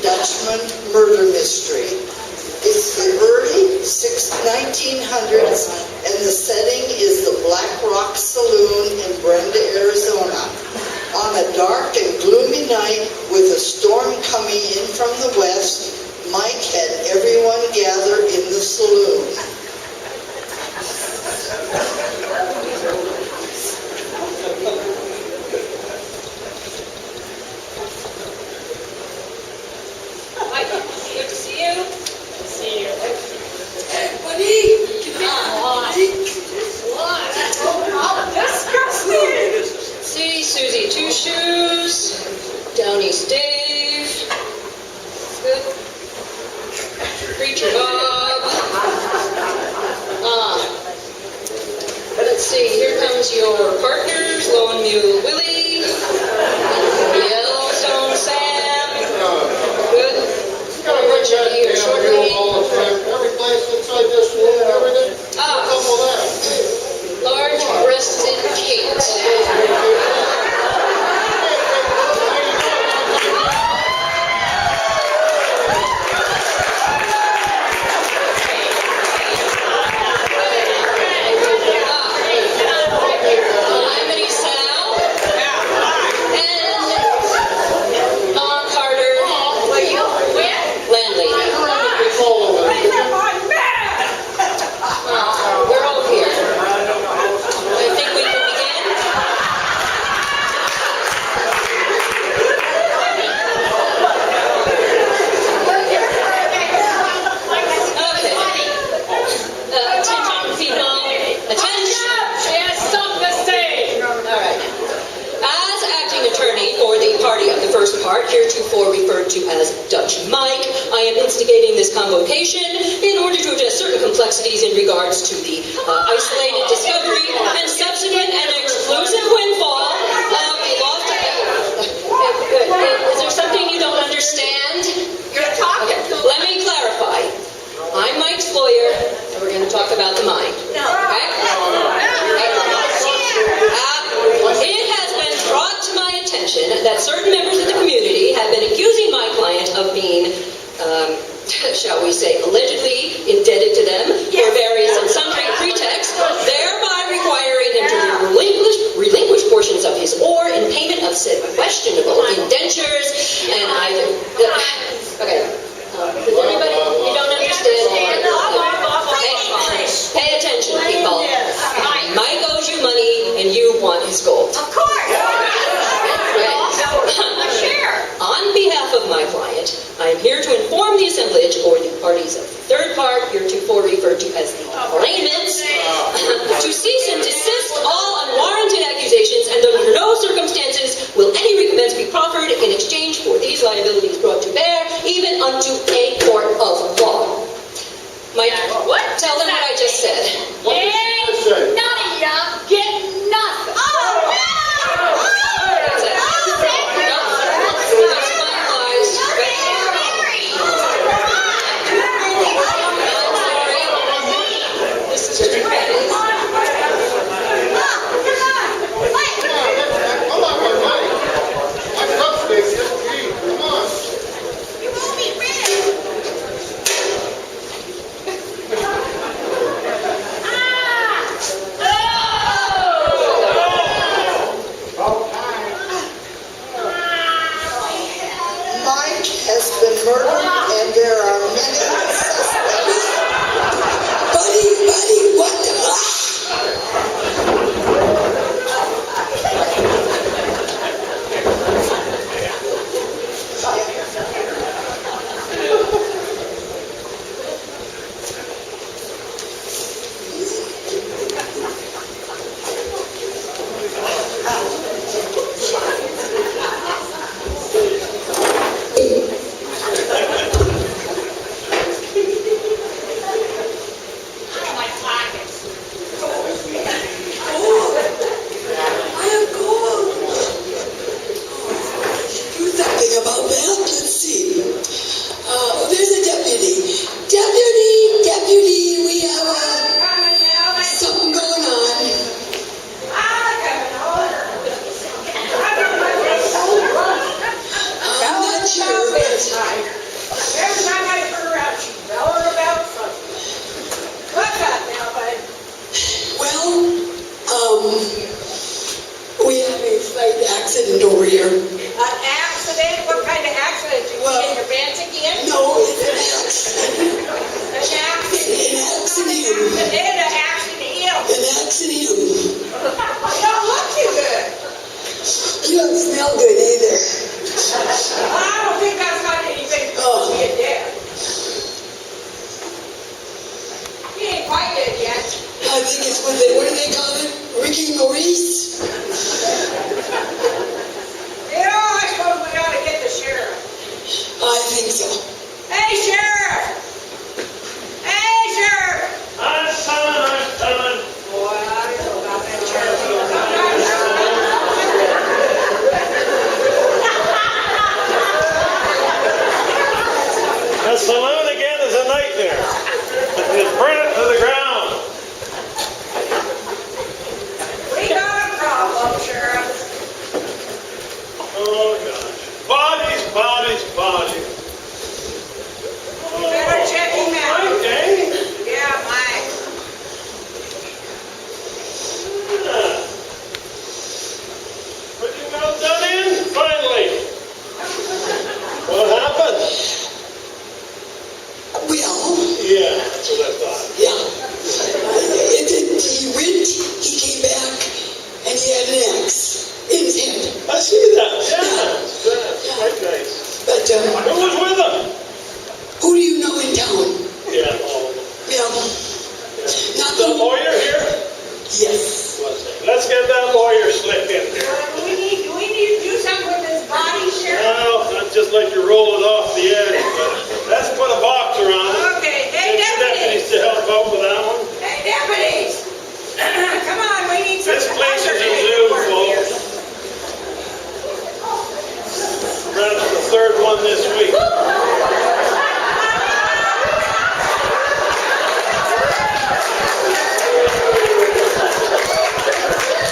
Dutchman murder mystery. It's the early 1900s, and the setting is the Black Rock Saloon in Brenda, Arizona. On a dark and gloomy night, with a storm coming in from the west, Mike had everyone gather in the saloon. Mike, good to see you. See you. Hey, buddy! What? Disgusting! See, Susie Two Shoes, Down East Dave, good. Preacher Bob. Let's see, here comes your partners, Lone Mule Willie, Yellowstone Sam, good. Richard E. or Shorty. Every place inside this room and everything. Couple of that. Large-breasted Kate. Lemony Sal. And Mom Carter. Landlady. We're all here. I think we can begin. Okay. Attention, people. Attention. Stop the stage! All right. As acting attorney for the party of the first part, heretofore referred to as Dutch Mike, I am instigating this convocation in order to address certain complexities in regards to the isolated discovery and subsequent and exclusive windfall of the lost... Is there something you don't understand? You're talking to Let me clarify. I'm Mike's lawyer, and we're going to talk about the mind. Okay? It has been brought to my attention that certain members of the community have been accusing my client of being, shall we say, allegedly indebted to them for various and sundry pretexts, thereby requiring him to relinquish portions of his ore in payment of said questionable indentures, and either... Okay. Does anybody... You don't understand? Pay attention, people. Mike owes you money, and you want his gold. Of course! A share! On behalf of my client, I am here to inform the assemblage, or the parties of the third part, heretofore referred to as the claimants, to cease and desist all unwarranted accusations, and under no circumstances will any recompense be proffered in exchange for these liabilities brought to bear, even unto a court of law. Mike, tell them what I just said. What did she just say? None of ya get nothing! That's it. That's finalized. This is accident over here. An accident? What kind of accident? Did you Well- get your pants again? No, it's an accident. An accident? An accident. An accident. An accident. You don't look too good. You don't smell good either. I don't think that's got anything to do Oh. with being dead. He ain't quite dead yet. I think it's what do they call it? Ricky Maurice? You know, I suppose we ought to get the sheriff. I think so. Hey, Sheriff! Hey, Sheriff! I'm coming. Boy, I don't know about that sheriff. The saloon again is a nightmare. Just burn it to the ground. We got a problem, Sheriff. Oh, gosh. Bodies. You better check him out. Okay. Yeah, Mike. Pretty well done in, finally. What happened? Well, Yeah, that's what I thought. yeah. He went, he came back, and he had an axe in his hand. I see that. Yeah, that's quite nice. But, Who was with him? who do you know in town? Yeah, all of them. Yeah. Not The the... lawyer here? Yes. Let's get that lawyer slick in here. We need to do something with this body, Sheriff. Well, not just like you roll it off the edge, but let's put a box around it. Okay, hey, Get your deputies to help out with that one. Hey, deputies! Come on, we need some... This place is a zoo, folks. Perhaps the third one this week.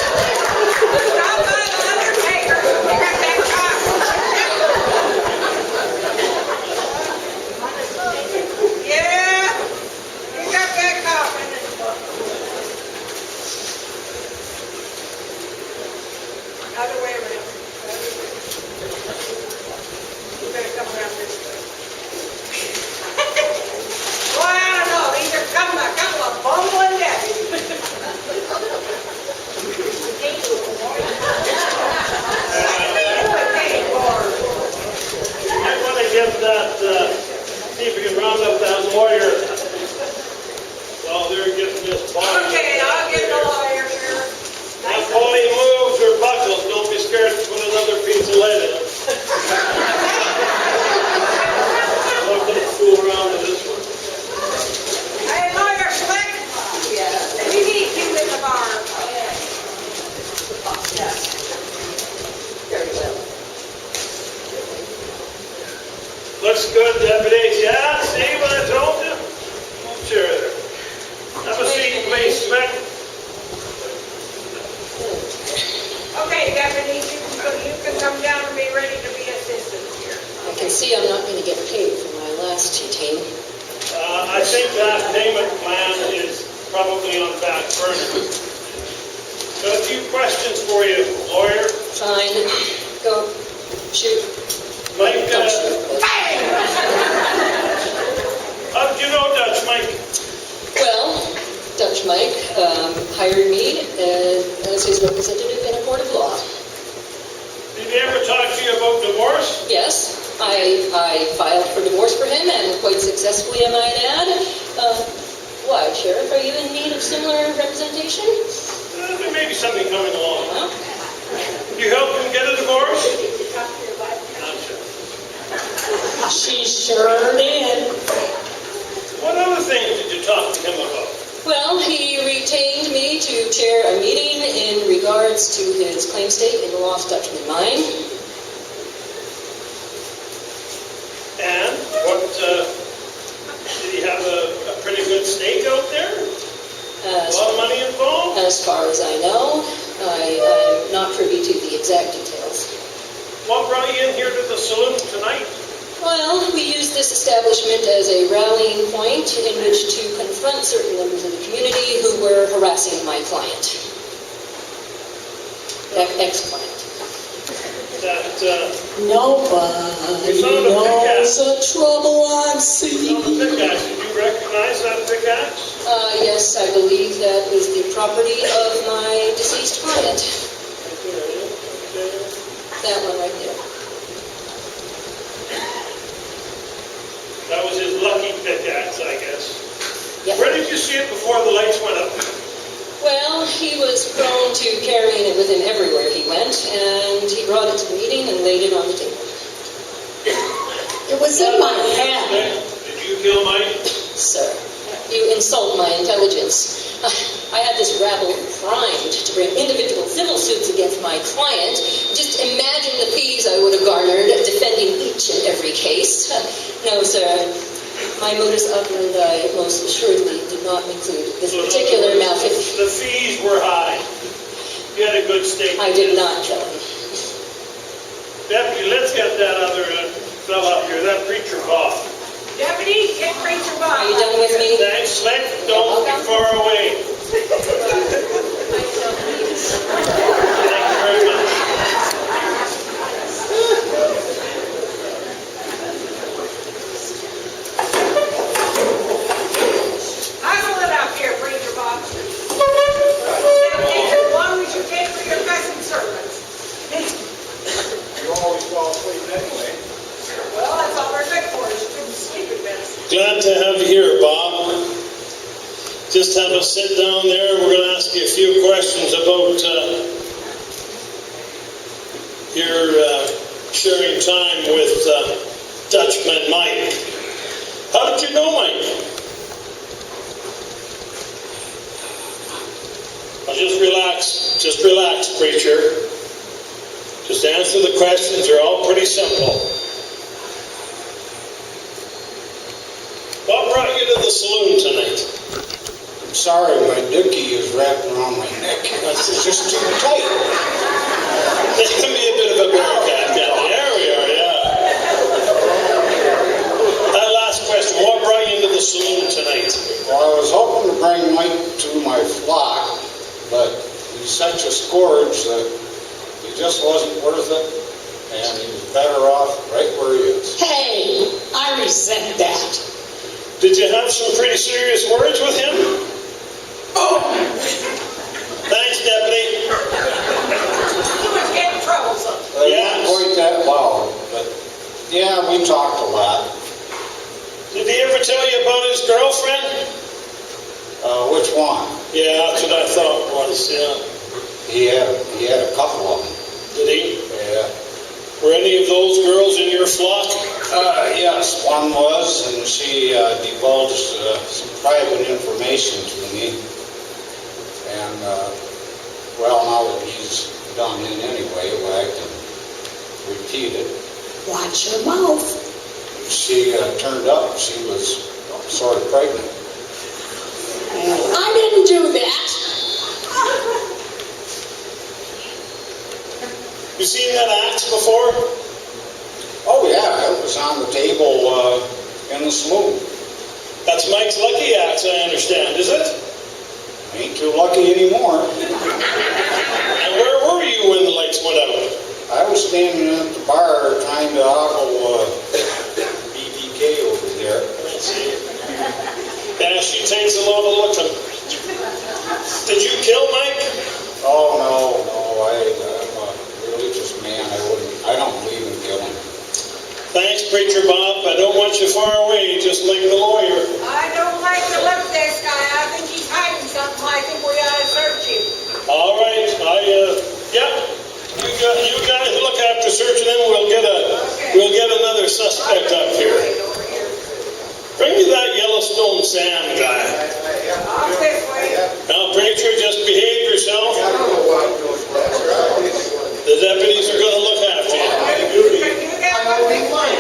Stop by the Undertaker. You got that cock. Yeah, you got that cock. Other way around. You better come around this way. Boy, I don't know. These are a couple of bumbling deputies. I want to get that, see if we can round up that lawyer while they're getting this body. Okay, I'll get the lawyer here. If Pauline moves or buckles, don't be scared to put another piece of lead in it. I'm not going to fool around with this one. Hey, lawyer Slick. Yeah. We need you in the bar. Very well. Looks good, deputies. Yeah, see what I told you? Sure. Have a seat, please, Smith. Okay, deputies, you can come down and be ready to be assisted here. I can see I'm not going to get paid for my last detainee. I think that payment plan is probably on back burner. So a few questions for you, lawyer. Fine. Go. Shoot. Mike, Don't shoot. how did you know Dutch Mike? Well, Dutch Mike hired me as his representative in a court of law. Did he ever talk to you about divorce? Yes, I filed for divorce for him, and quite successfully, I might add. Why, Sheriff, are you in need of similar representation? There may be something coming along. Well, You helped him get a divorce? she sure did. What other things did you talk to him about? Well, he retained me to chair a meeting in regards to his claim stake in the Lost Dutchman mine. And what, did he have a pretty good stake out there? A lot of money involved? As far as I know, I'm not privy to the exact details. What brought you in here to the saloon tonight? Well, we use this establishment as a rallying point in which to confront certain members of the community who were harassing my client. Ex-client. that, Nobody We found a knows the trouble I've seen. the pickaxe. Did you recognize that pickaxe? Yes, I believe that was the property of my deceased client. That one right there. That was his lucky pickaxe, I guess. Yep. Where did you see it before the lights went up? Well, he was prone to carrying it with him everywhere he went, and he brought it to the meeting and laid it on the table. It was in my hand. Did you kill Mike? Sir, you insult my intelligence. I had this rabble primed to bring individual civil suits against my client. Just imagine the fees I would have garnered defending each and every case. No, sir. My modus operandi most assuredly did not include this particular malfeasance. The fees were high. You had a good stake. I did not kill him. Deputy, let's get that other fella up here, that preacher Bob. Deputy, get Rachel Bob. Are you done with me? Thanks, Slick. Don't be far away. Thank you very much. Hustle it up here, Rachel Bob. Now, take as long as you take for your cousin servants. You always fall asleep anyway. Well, that's all we're good for, is you couldn't sleep in bed. Glad to have you here, Bob. Just have a sit down there. We're going to ask you a few questions about your sharing time with Dutchman Mike. How did you know Mike? Well, just relax, preacher. Just answer the questions. They're all pretty simple. What brought you to the saloon tonight? Sorry, my dookie is wrapped around my neck. It's just too tight. This can be a bit of a bear cat. Yeah, there we are, yeah. That last question, what brought you into the saloon tonight? Well, I was hoping to bring Mike to my flock, but he's such a scourge that he just wasn't worth it, and he was better off right where he is. Hey, I resent that. Did you have some pretty serious words with him? Oh, Thanks, Deputy. He was getting troublesome. They Yes. weren't quite that loud, but yeah, we talked a lot. Did he ever tell you about his girlfriend? Which one? Yeah, that's what I thought was, yeah. He had a couple of them. Did he? Yeah. Were any of those girls in your flock? Yes, one was, and she divulged some private information to me. And, well, now that he's done in anyway, well, I can repeat it. watch your mouth. She turned up, she was sort of pregnant. I didn't do that. You seen that axe before? Oh, yeah, it was on the table in the saloon. That's Mike's lucky axe, I understand, is it? Ain't too lucky anymore. And where were you when the lights went out? I was standing at the bar trying to ogle BBK over there. Let's see. Yeah, she takes a lot of looking. Did you kill Mike? Oh, no, I'm a religious man. I don't believe in killing. Thanks, Preacher Bob. I don't want you far away, just like the lawyer. I don't like the look of this guy. I think he's hiding something. I think we ought to search him. All right, yeah. You guys look after searching him. We'll get another suspect up here. Bring me that Yellowstone Sam guy. Off this way. Now, Preacher, just behave yourself. The deputies are going to look after you. You got one big one.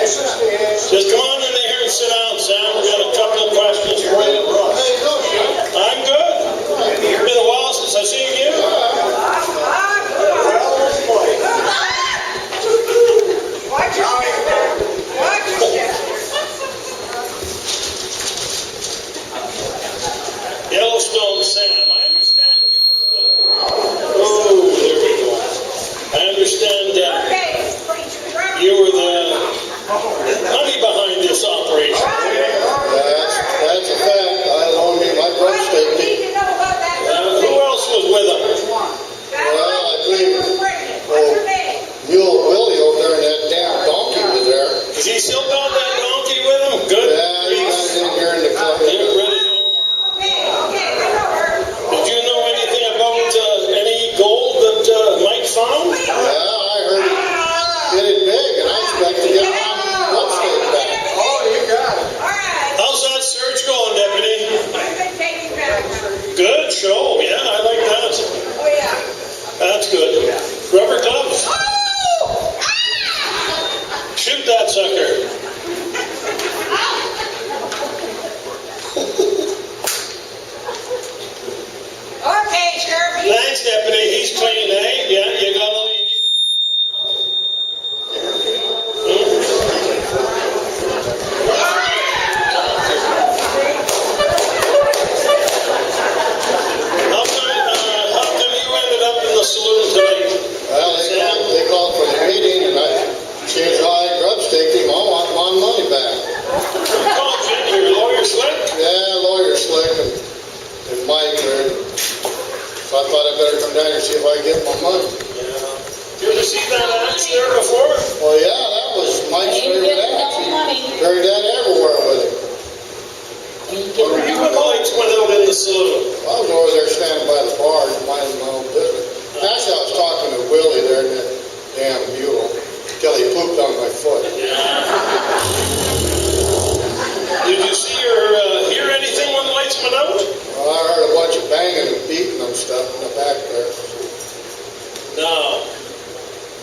Just come on in here and sit down, Sam. We've got a couple of questions for you. I'm good. It's been a while since I've seen you. Watch your step. Watch your step. thought I better come down and see if I can get my money. You ever see that axe there before? Well, yeah, that was Mike's Ain't favorite getting no axe. money. He carried that everywhere with him. Ain't Or were getting you no when the lights went out in the saloon? I was over there standing by the bar and minding my own business. Actually, I was talking to Willie there in that damn Buell till he pooped on my foot. Did you see or hear anything when the lights went out? Well, I heard a bunch of banging and beating and stuff in the back there. No.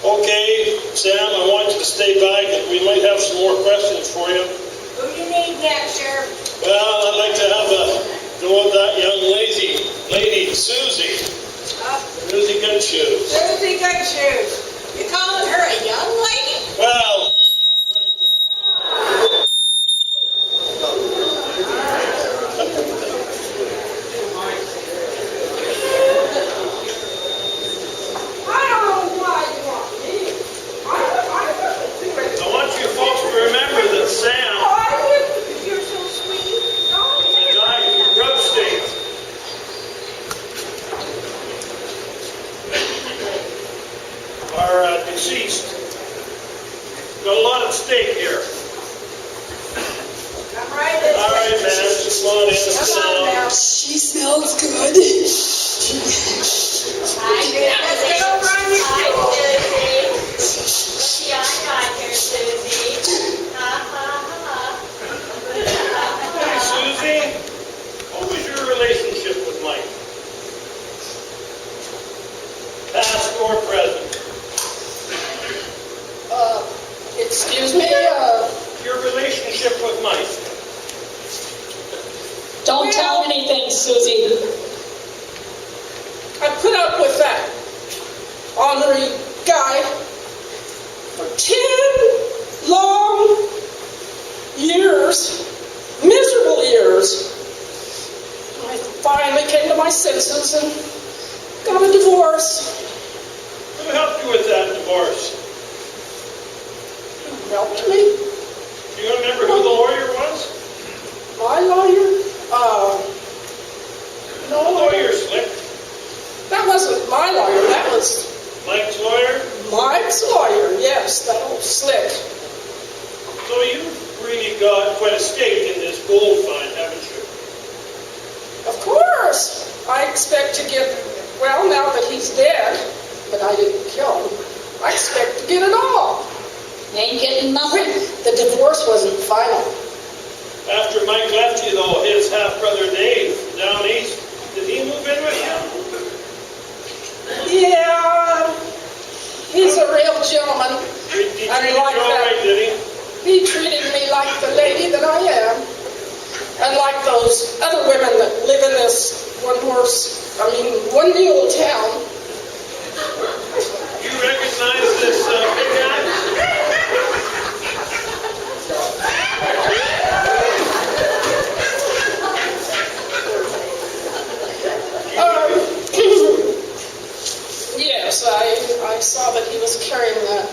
Okay, Sam, I want you to stay back, and we might have some more questions for you. Who do you need next, Sheriff? Well, I'd like to have go with that young lady, Susie. Susie Goodshoes. Susie Goodshoes. You calling her a young lady? Well, I don't know why you want me. I want you folks to remember that Sam You're so sweet. died from grub state. Our deceased. Got a lot at stake here. Come right in. All right, man, come on in. Come on now. She smells good. Let's get over on your Hey, Susie, what was your relationship with Mike? Past or present? Excuse me, Your relationship with Mike? don't tell anything, Susie. I put up with that ornery guy for 10 long years, miserable years. I finally came to my senses and got a divorce. Who helped you with that divorce? Helped me. Do you remember who the lawyer was? My lawyer, The no, lawyer, Slick. that wasn't my lawyer, that was Mike's lawyer? Mike's lawyer, yes, that old Slick. So you've really got quite a stake in this gold find, haven't you? Of course, I expect to get, well, now that he's dead, but I didn't kill him, I expect to get it all. Ain't getting nothing. The divorce wasn't final. After Mike left you, though, his half-brother Dave down east, did he move in with you? Yeah, he's a real gentleman. He I treated you like all that. right, did he? He treated me like the lady that I am. And like those other women that live in this one mule town. You recognize this big guy? Yes, I saw that he was carrying that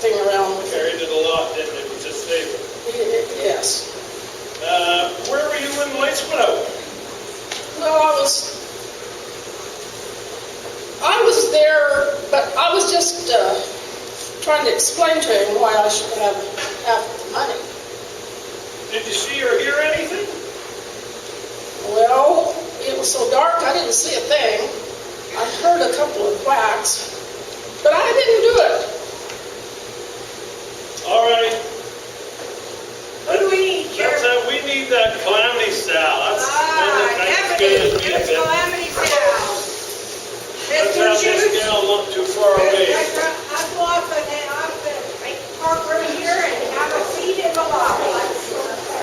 thing around with him. Carried it a lot, didn't he? It was his favorite. Yes. Where were you when the lights went out? No, I was there, but I was just trying to explain to him why I should have half the money. Did you see or hear anything? Well, it was so dark I didn't see a thing. I heard a couple of whacks, but I didn't do it. All right. What do we need, Sheriff? We need that calamity style. That's one that makes good Deputy, as here's beef. Calamity Val. Let's Mr. have this Shoes. gal not too far away. I'll go off and I'm gonna make park right here and have a seat in the lobby.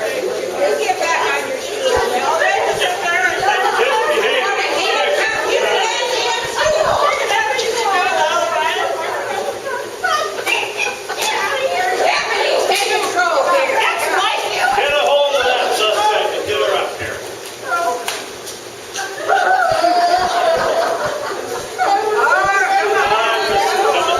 You get back on your shoes, all right? Sit there and Just behave. You can hand him too. Whatever you want, all right? Deputy, take control here. That's right. Get a hold of that suspect and get her up here. All right, come on.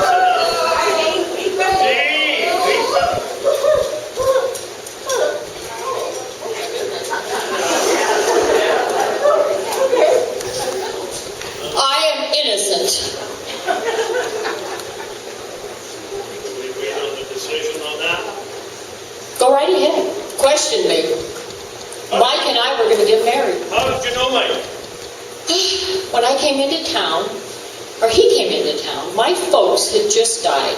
going to get married. How did you know Mike? When I came into town, or he came into town, my folks had just died.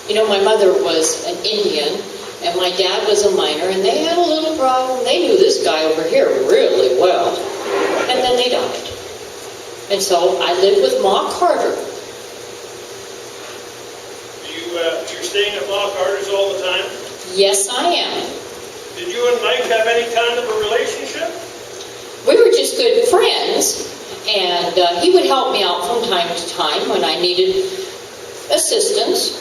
You know, my mother was an Indian, and my dad was a miner, and they had a little problem. They knew this guy over here really well. And then they died. And so I lived with Ma Carter. You're staying at Ma Carter's all the time? Yes, I am. Did you and Mike have any kind of a relationship? We were just good friends, and he would help me out from time to time when I needed assistance.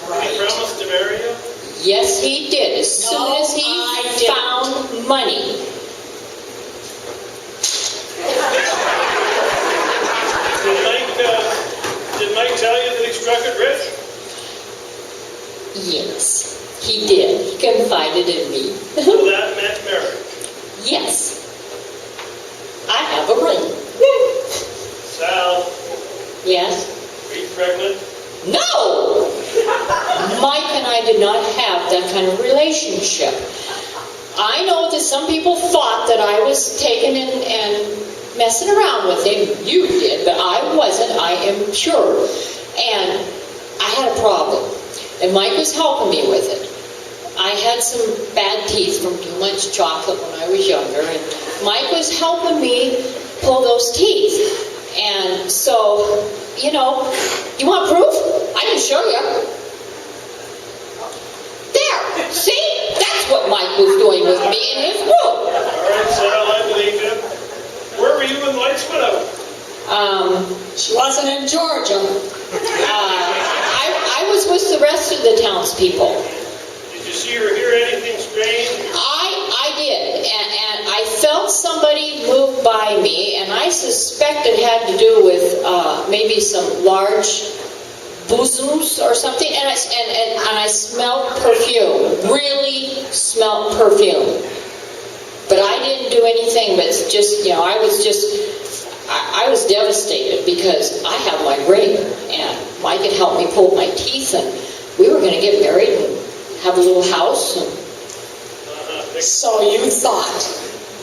Did he promise to marry you? Yes, he did, as soon as he found money. Did Mike tell you that he struck it rich? Yes, he did. He confided in me. So that meant marriage. Yes. I have a ring. Sal, Yes. are you pregnant? No! Mike and I did not have that kind of relationship. I know that some people thought that I was taking and messing around with him. You did, but I wasn't. I am pure. And I had a problem. And Mike was helping me with it. I had some bad teeth from too much chocolate when I was younger. And Mike was helping me pull those teeth. And so, you know, you want proof? I can show you. There, see? That's what Mike was doing with me in his room. All right, Sal, I believe you. Where were you when the lights went out? She wasn't in Georgia. I was with the rest of the townspeople. Did you see or hear anything strange? I did, and I felt somebody move by me, and I suspect it had to do with maybe some large bosoms or something, and I smelled perfume, really smelled perfume. But I didn't do anything, but just, you know, I was devastated because I have my ring, and Mike had helped me pull my teeth, and we were going to get married and have a little house. And so you thought.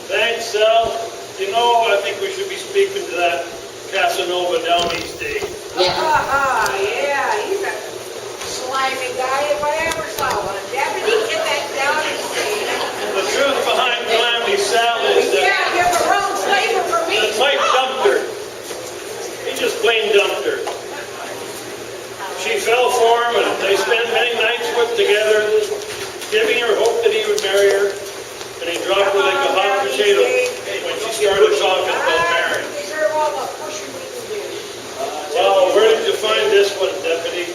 Thanks, Sal. You know, I think we should be speaking to that Casanova down East Day. Yeah. Yeah, he's a slimy guy if I ever saw one. Deputy, get that down and see. The truth behind Calamity Sal is Yeah, that you have the wrong flavor for me. Mike dumped her. He just plain dumped her. She fell for him, and they spent many nights put together, giving her hope that he would marry her, and he dropped her like a hot potato when she started talking about marriage. You deserve all the pushing we can do. Well, where did you find this one, Deputy?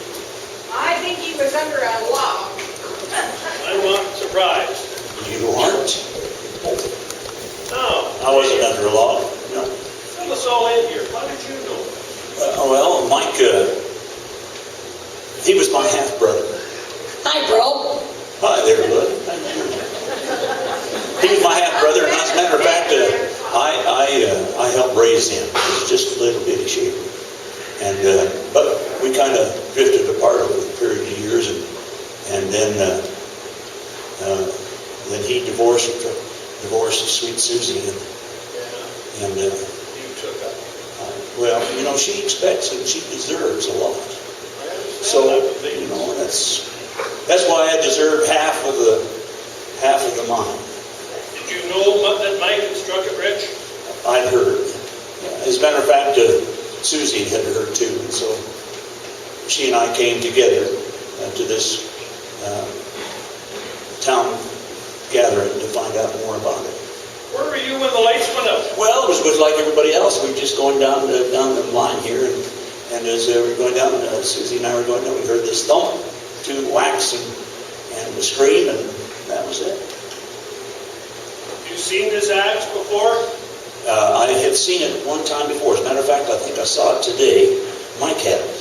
I think he was under a log. I'm not surprised. You aren't? No. I wasn't under a law. No. Fill us all in here. How did you know? Well, Mike, he was my half-brother. Hi, bro. Hi there, bud. He was my half-brother, and as a matter of fact, I helped raise him. He was just a little bitty shaver. And, but we kind of drifted apart over a period of years, and then he divorced Sweet Susie, and You took up. well, you know, she expects and she deserves a lot. So, you know, that's why I deserve half of the mine. Did you know that Mike had struck it rich? I'd heard. As a matter of fact, Susie had heard too, and so she and I came together to this town gathering to find out more about it. Where were you when the lights went out? Well, it was like everybody else. We were just going down the line here, and as we were going down, Susie and I were going down, we heard this thump, two whacks, and a scream, and that was it. You seen this axe before? I have seen it one time before. As a matter of fact, I think I saw it today. Mike had it.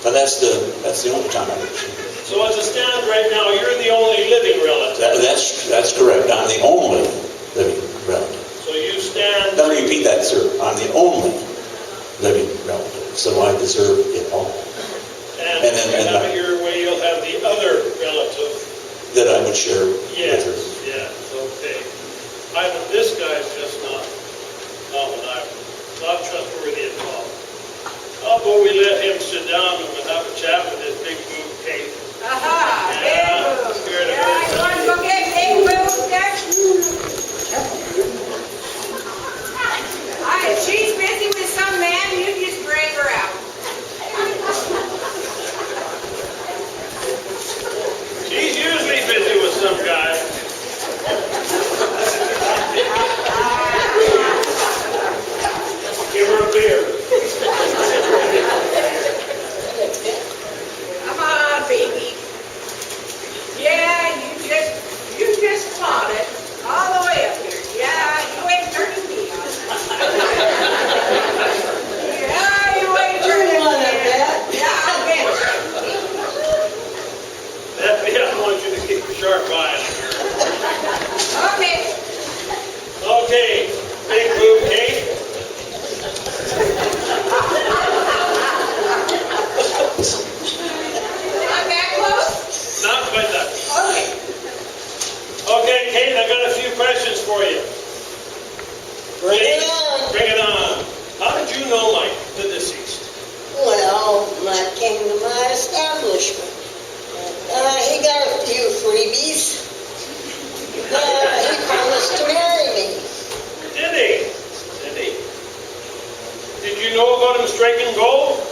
But that's the only time I've ever seen it. So as it stands right now, you're the only living relative. That's correct. I'm the only living relative. So you stand... Let me repeat that, sir. I'm the only living relative, so I deserve it all. And if you have it your way, you'll have the other relative. That I would share with Yes, her. yes, okay. This guy's just not trustworthy at all. How about we let him sit down and we'll have a chat with this big boob Kate? Aha, Yeah, big move. scared of Yeah, her. you want to go get big move next? If she's busy with some man, you just drag her out. She's usually busy with some guy. Give her a beer. Come on, baby. Yeah, you just fought it all the way up here. Yeah, you ain't turning me on. Yeah, you ain't turning me on. Yeah, I'll get you. I want you to keep a sharp eye on her. Okay. Okay, big boob Kate. Not that close? Not quite that. Okay. Okay, Kate, I got a few questions for you. Bring it on. Bring it on. How did you know Mike, the deceased? Well, Mike came to my establishment. He got a few freebies. He promised to marry me. Did he? Did he? Did you know about him striking gold?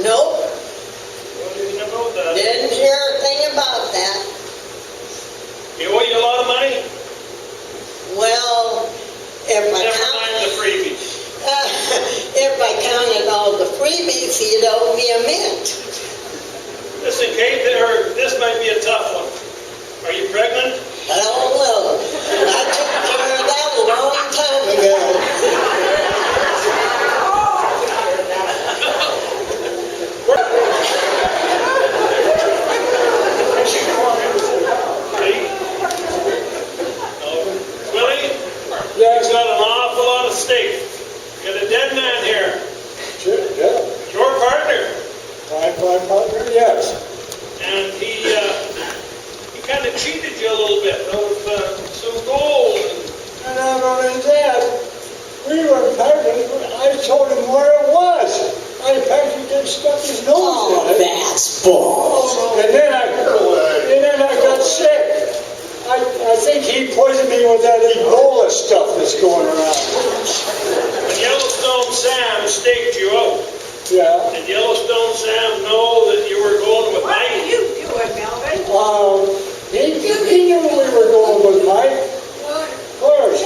Nope, Well, you didn't know that. didn't hear a thing about that. He owe you a lot of money? Well, if I Never mind the freebies. if I counted all the freebies, he'd owe me a mint. Listen, Kate, this might be a tough one. Are you pregnant? I don't know. I took care of that a long time ago. Kate? Willie? He's got an awful lot of stake. Got a dead man here. Yeah, Your partner. my partner, yes. And he kind of cheated you a little bit out of some gold. And not only that, we were pregnant, I told him where it was. I practically stuck his nose in it. That's bull. And then I got sick. I think he poisoned me with that Ebola stuff that's going around. When Yellowstone Sam staked you out, Yeah. did Yellowstone Sam know that you were going with What are Mike? you doing, Melvin? He knew we were going with Mike. Of course.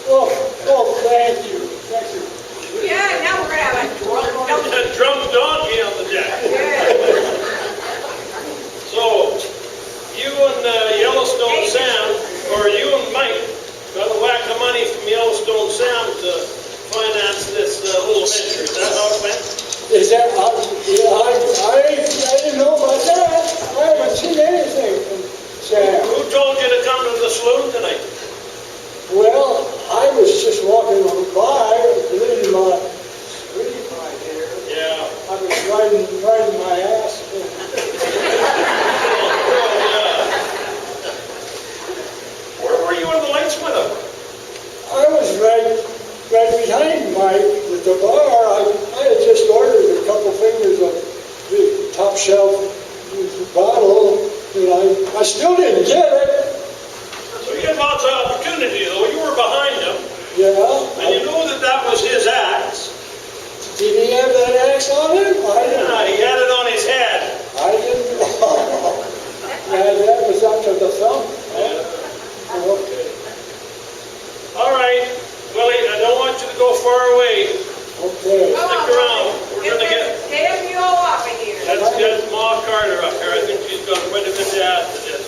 Oh, thank you. Thank you. Yeah, now we're gonna have a drunk. A drunk donkey on the deck. Yeah. So, you and Yellowstone Sam, or you and Mike, got a whack of money from Yellowstone Sam to finance this little venture. Is that how it went? Is that, I didn't know about that. I haven't seen anything from Sam. Who told you to come to the saloon tonight? Well, I was just walking by, leaving my street right here. Yeah. I was riding my ass. Where were you on the lights with him? I was right behind Mike with the bar. I had just ordered a couple fingers of the top shelf bottle, and I still didn't get it. So you had lots of opportunity, though. You were behind him, Yeah. and you know that that was his axe. Did he have that axe on him? I didn't. He had it on his head. I didn't know. Yeah, that was up to the thumb. Okay. All right, Willie, I don't want you to go far away. Okay. Stick around. We're going to get... Get you all off of here. Let's get Ma Carter up here. I think she's got quite a bit to add to this.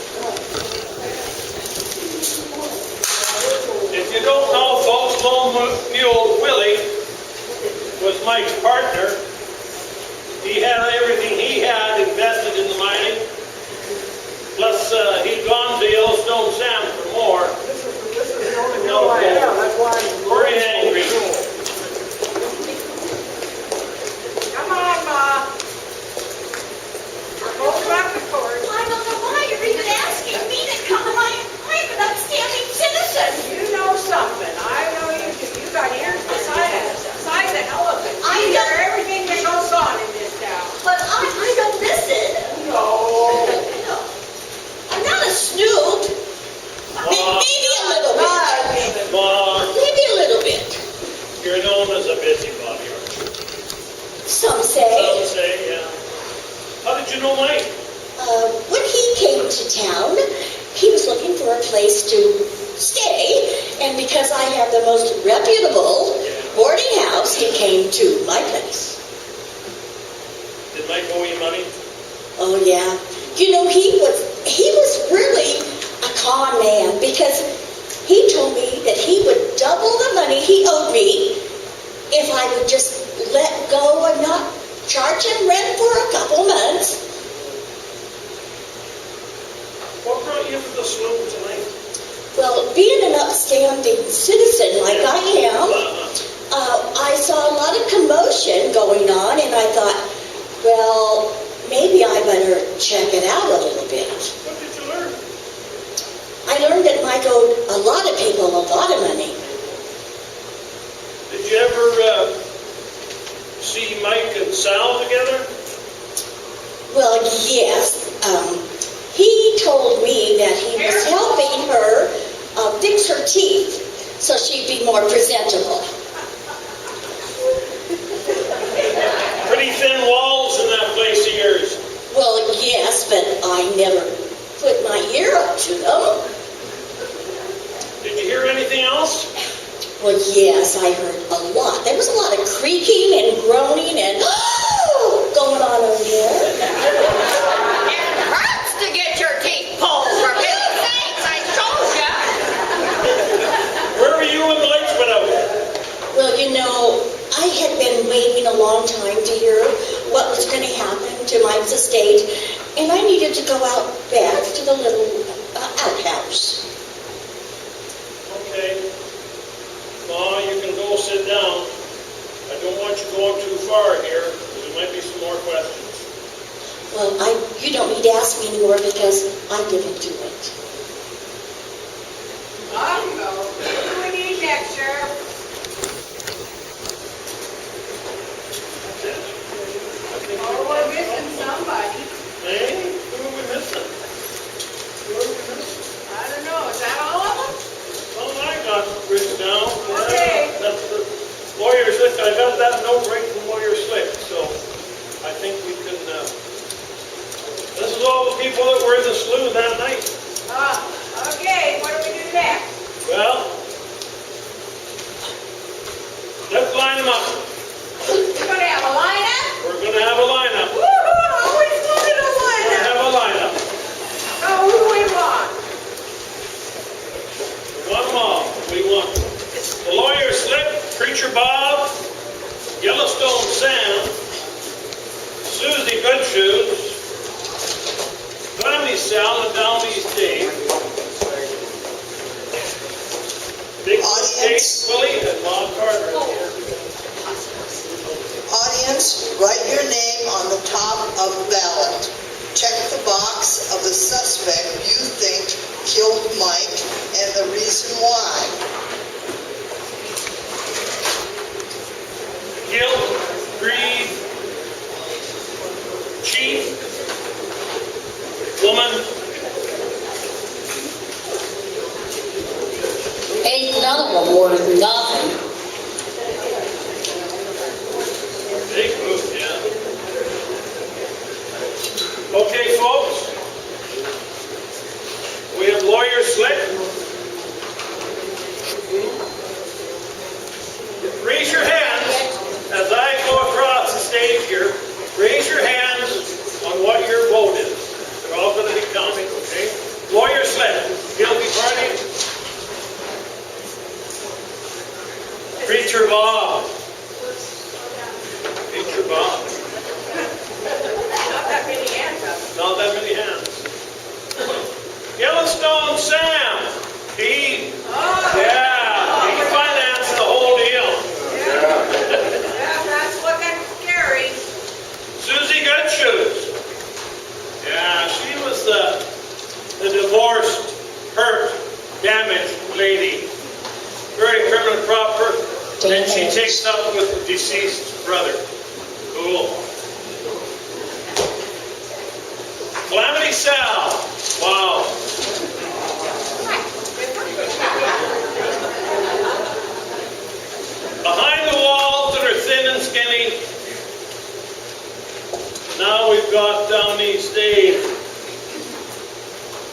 If you don't know, False Lone Mule Willie was Mike's partner. He had everything he was looking for a place to stay, and because I have the most reputable boarding house, he came to my place. Did Mike owe you money? Oh yeah. You know, he was really a con man, because he told me that he would double the money he owed me if I would just let go and not charge him rent for a couple months. What brought you to the saloon tonight? Well, being an upstanding citizen like I am, I saw a lot of commotion going on, and I thought, well, maybe I better check it out a little bit. What did you learn? I learned that Mike owed a lot of people a lot of money. Did you ever see Mike and Sal together? Well, yes. He told me that he was helping her fix her teeth so she'd be more presentable. Pretty thin walls in that place of yours. Well, yes, but I never put my ear up to them. Did you hear anything else? Well, yes, I heard a lot. There was a lot of creaking and groaning and going on over there. It hurts to get your teeth pulled, for goodness sakes, I told ya. Where were you when the lights went out? Well, you know, I had been waiting a long time to hear what was going to happen to Mike's estate, and I needed to go out back to the little outhouse. Okay. Well, you can go sit down. I don't want you going too far here, because there might be some more questions. Well, you don't need to ask me anymore because I didn't do it. Off you go. Who do we need next, Sheriff? Oh, we're missing somebody. Hey, who are we missing? Who are we missing? I don't know, is that all of them? Well, I got written down. Okay. That's the lawyer Slick. I got that note right from lawyer Slick, so I think we can, this is all the people that were in the saloon that night. Okay, what do we do next? Well, let's line them up. We're gonna have a lineup? We're gonna have a lineup. Woo-hoo, I always wanted a We're gonna lineup. have a lineup. Oh, who do we want? We want them all. We want the lawyer Slick, Preacher Bob, Yellowstone Sam, Susie Goodshoes, Clammy Sal, and Down East Dave, Big Dave Willie, and Bob Carter. Audience, write your name on the top of the ballot. Check the box of the suspect you think killed Mike and the reason why. Guilt, greed, chief, woman, Ain't none of them worth nothing. big move, yeah. Okay, folks. We have lawyer Slick. Raise your hands as I go across the stage here. Raise your hands on what your vote is. They're all going to be counted, okay? Lawyer Slick, guilty party. Preacher Bob. Preacher Bob. Not that many hands up. Not that many hands. Yellowstone Sam. He financed the whole deal. Yeah, that's looking scary. Susie Goodshoes. Yeah, she was the divorced, hurt, damaged lady. Very prim and proper. Then she takes up with the deceased brother. Cool. Calamity Sal. Wow. Behind the walls that are thin and skinny, now we've got Down East Dave.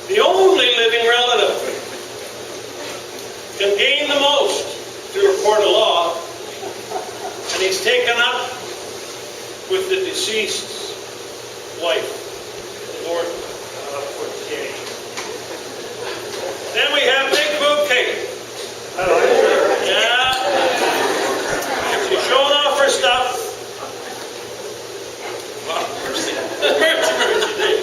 The only living can gain the most through a court of law, and he's taken up with the deceased's wife, Lord Fortier. Then we have Big Boob Kate. Yeah. She's showing off her stuff. Wow, mercy. Mercy.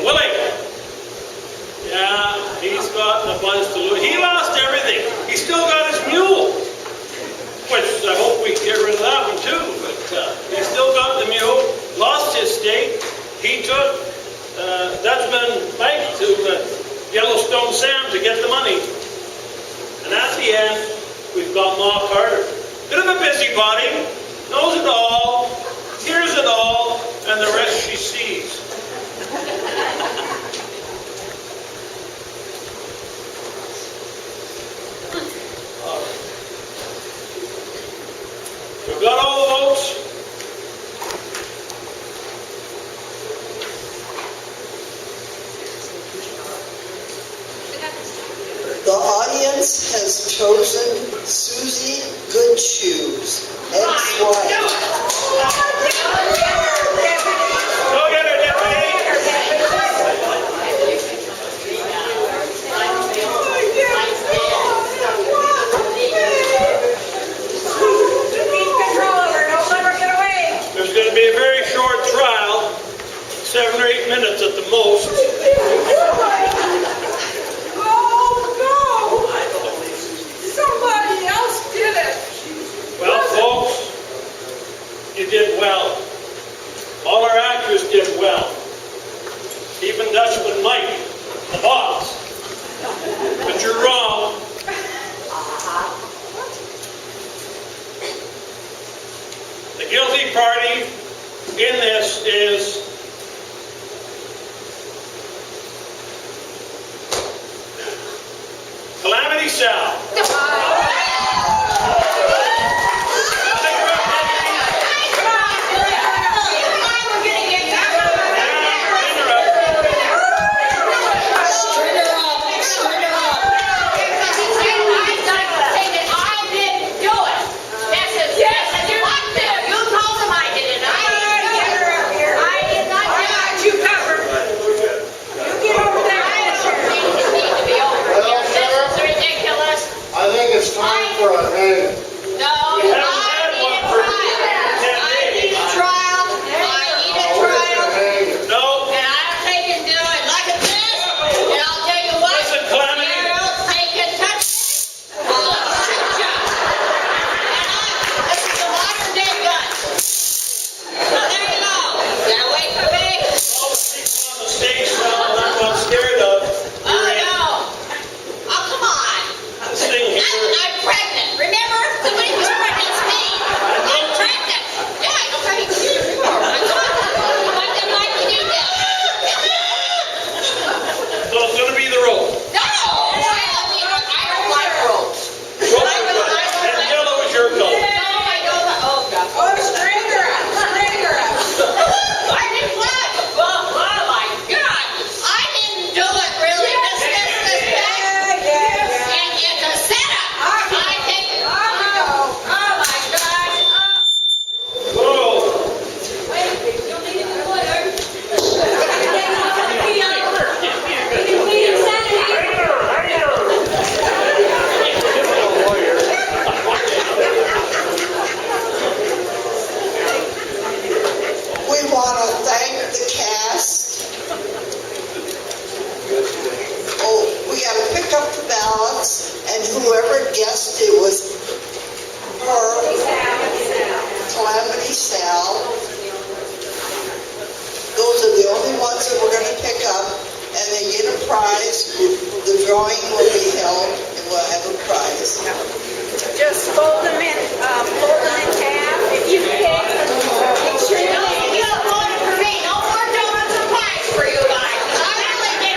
Willie. Yeah, he's got a bunch to lose. He lost everything. He's still got his mule, which I hope we can get rid of that one too. But he's still got the mule. Lost his stake. He took Dutchman Mike to Yellowstone Sam to get the money. And at the end, we've got Ma Carter. Bit of a busybody, knows it all, hears it all, and the rest she sees. We've got all the votes. The audience has chosen Susie Goodshoes, ex-wife. Go get her, deputy. Keep control of her, don't let her get away. There's going to be a very short trial, 7 or 8 minutes at the most. Somebody else did it. Well, folks, you did well. All our actors did well. Even Dutchman Mike, the boss. But you're wrong. The guilty party in this is Calamity Sal. I think it's time for a hang. No. Listen, Calamity. All the people on the stage now, I'm not scared of. This thing here. I'm pregnant. Remember? Somebody was pregnant. It's me. I'm pregnant. Yeah, I'm pregnant. What did I do that? So it's going to be the rope. No! I don't like ropes. Rope is good. And yellow is your color. No, I don't like. Oh, God. Oh, string her up, string her up. I didn't like it. Oh, my God. I didn't do it, really. This, that. And it's a setup. I take it. Oh, my gosh. Whoa. We want to thank the cast. Oh, we got to pick up the ballots, and whoever guessed it was her, Calamity Sal. Those are the only ones that we're going to pick up, and they get a prize. The drawing will be held, and we'll have a prize. Just fold them in half. If you pick, make sure you You don't want it for me. No more donuts and pies for you guys. I really did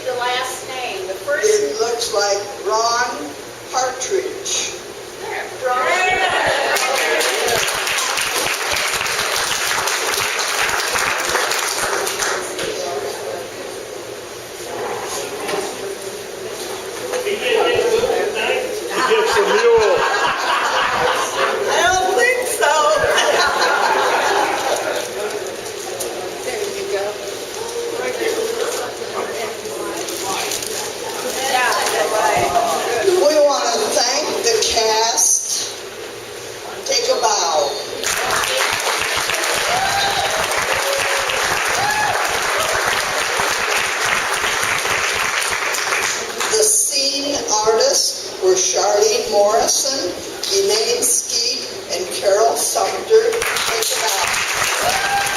the last name. The first It looks like Ron Partridge. Gets a mule. I don't think so. There you go. We want to thank the cast. Take a bow. The scene artists were Charlene Morrison, Elaine Skeet, and Carol Sumter. Take a bow.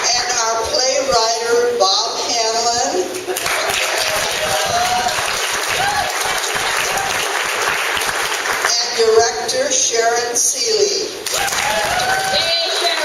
And our playwriter, Bob Hanlon. And director, Sharon Seeley. Yay, Sharon.